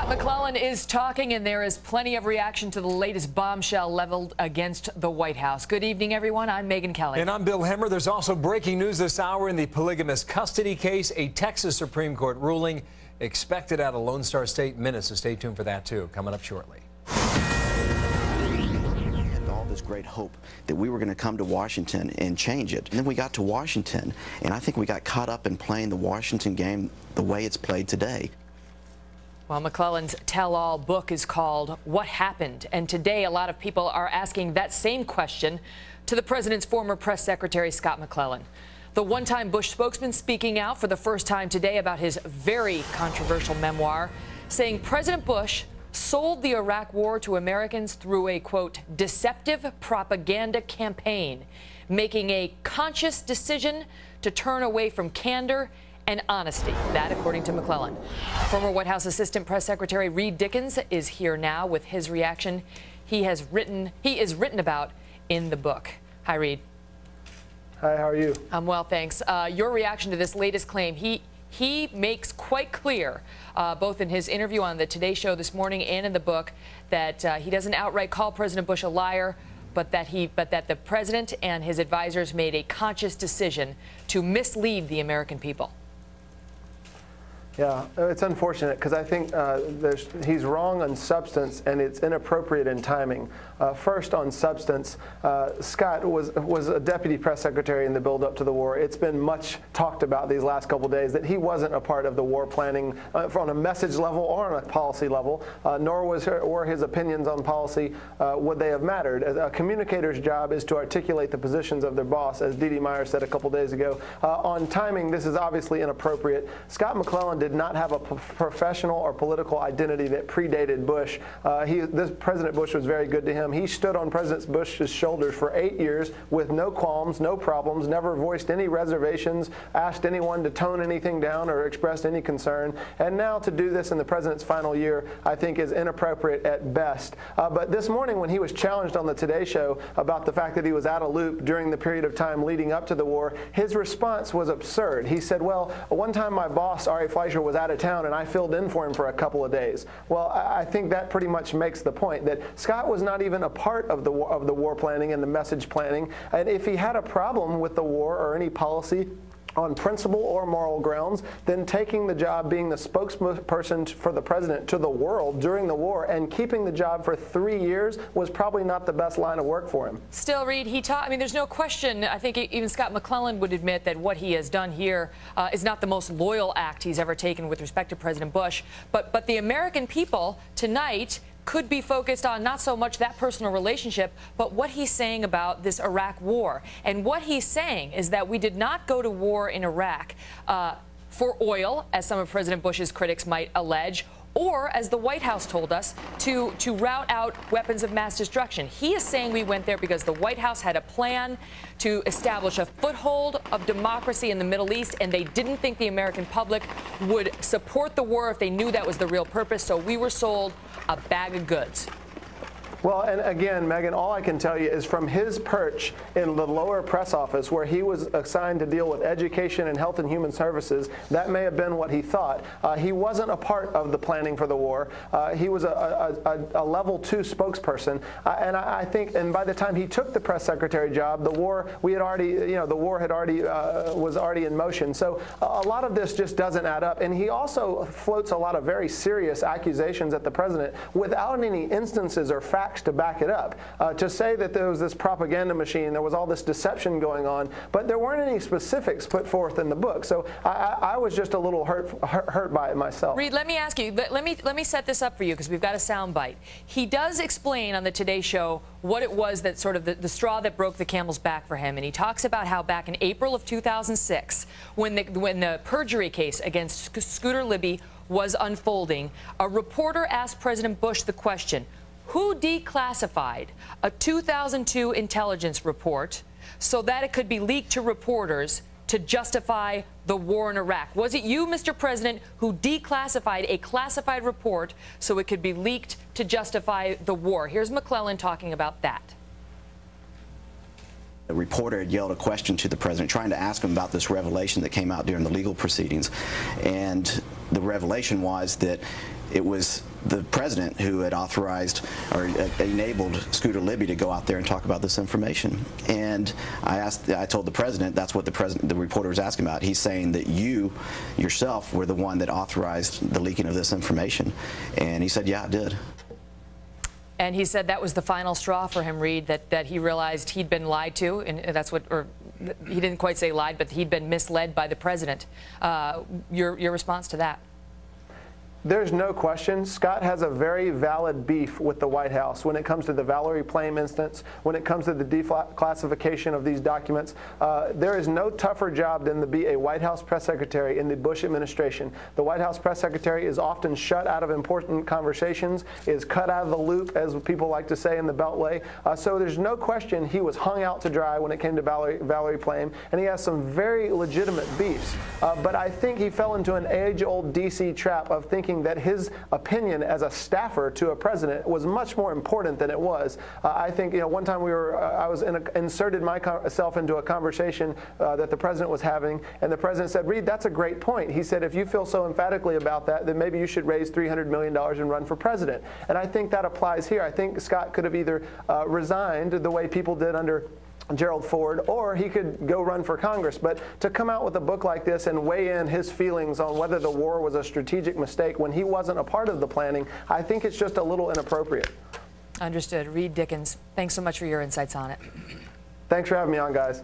Scott McClellan is talking, and there is plenty of reaction to the latest bombshell leveled against the White House. Good evening, everyone. I'm Megan Kelly. And I'm Bill Hemmer. There's also breaking news this hour in the polygamous custody case. A Texas Supreme Court ruling expected out of Lone Star State minutes. So stay tuned for that, too. Coming up shortly. Great hope that we were going to come to Washington and change it. And then we got to Washington, and I think we got caught up in playing the Washington game the way it's played today. Well, McClellan's tell-all book is called What Happened? And today a lot of people are asking that same question to the president's former press secretary, Scott McClellan. The one-time Bush spokesman speaking out for the first time today about his very controversial memoir, saying President Bush sold the Iraq war to Americans through a, quote, deceptive propaganda campaign, making a conscious decision to turn away from candor and honesty. That, according to McClellan. Former White House Assistant Press Secretary Reed Dickens is here now with his reaction. He is written about in the book. Hi, Reed. Hi, how are you? I'm well, thanks. Your reaction to this latest claim. He makes quite clear, both in his interview on the Today Show this morning and in the book, that he doesn't outright call President Bush a liar, but that the president and his advisors made a conscious decision to mislead the American people. Yeah, it's unfortunate because I think he's wrong on substance and it's inappropriate in timing. First, on substance, Scott was a deputy press secretary in the build-up to the war. It's been much talked about these last couple days that he wasn't a part of the war planning on a message level or on a policy level, nor were his opinions on policy would they have mattered. A communicator's job is to articulate the positions of their boss, as Dee Dee Meyer said a couple days ago. On timing, this is obviously inappropriate. Scott McClellan did not have a professional or political identity that predated Bush. President Bush was very good to him. He stood on President Bush's shoulders for 8 years with no qualms, no problems, never voiced any reservations, asked anyone to tone anything down or expressed any concern. And now to do this in the president's final year, I think is inappropriate at best. But this morning when he was challenged on the Today Show about the fact that he was out of loop during the period of time leading up to the war, his response was absurd. He said, well, one time my boss, Ari Fleischer, was out of town and I filled in for him for a couple of days. Well, I think that pretty much makes the point that Scott was not even a part of the war planning and the message planning. And if he had a problem with the war or any policy on principle or moral grounds, then taking the job, being the spokesperson for the president to the world during the war and keeping the job for 3 years was probably not the best line of work for him. Still, Reed, I mean, there's no question. I think even Scott McClellan would admit that what he has done here is not the most loyal act he's ever taken with respect to President Bush. But the American people tonight could be focused on not so much that personal relationship, but what he's saying about this Iraq war. And what he's saying is that we did not go to war in Iraq for oil, as some of President Bush's critics might allege, or, as the White House told us, to rout out weapons of mass destruction. He is saying we went there because the White House had a plan to establish a foothold of democracy in the Middle East, and they didn't think the American public would support the war if they knew that was the real purpose, so we were sold a bag of goods. Well, and again, Megan, all I can tell you is from his perch in the lower press office where he was assigned to deal with education and health and human services, that may have been what he thought. He wasn't a part of the planning for the war. He was a level 2 spokesperson. And I think, and by the time he took the press secretary job, the war, was already in motion. So a lot of this just doesn't add up. And he also floats a lot of very serious accusations at the president without any instances or facts to back it up. To say that there was this propaganda machine, there was all this deception going on, but there weren't any specifics put forth in the book. So I was just a little hurt by it myself. Reed, let me ask you, let me set this up for you because we've got a soundbite. He does explain on the Today Show what it was that sort of the straw that broke the camel's back for him, and he talks about how back in April of 2006, when the perjury case against Scooter Libby was unfolding, a reporter asked President Bush the question, who declassified a 2002 intelligence report so that it could be leaked to reporters to justify the war in Iraq? Was it you, Mr. President, who declassified a classified report so it could be leaked to justify the war? Here's McClellan talking about that. A reporter had yelled a question to the president, trying to ask him about this revelation that came out during the legal proceedings. And the revelation was that it was the president who had authorized or enabled Scooter Libby to go out there and talk about this information. And I told the president that's what the reporter was asking about. He's saying that you yourself were the one that authorized the leaking of this information. And he said, yeah, I did. And he said that was the final straw for him, Reed, that he realized he'd been lied to, and that's what, or he didn't quite say lied, but he'd been misled by the president. Your response to that? There's no question Scott has a very valid beef with the White House when it comes to the Valerie Plame instance, when it comes to the declassification of these documents. There is no tougher job than to be a White House press secretary in the Bush administration. The White House press secretary is often shut out of important conversations, is cut out of the loop, as people like to say in the Beltway. So there's no question he was hung out to dry when it came to Valerie Plame, and he has some very legitimate beefs. But I think he fell into an age-old D.C. trap of thinking that his opinion as a staffer to a president was much more important than it was. I think, one time I was inserted myself into a conversation that the president was having, and the president said, Reed, that's a great point. He said, if you feel so emphatically about that, then maybe you should raise $300 million and run for president. And I think that applies here. I think Scott could have either resigned the way people did under Gerald Ford, or he could go run for Congress. But to come out with a book like this and weigh in his feelings on whether the war was a strategic mistake when he wasn't a part of the planning, I think it's just a little inappropriate. Understood. Reed Dickens, thanks so much for your insights on it. Thanks for having me on, guys.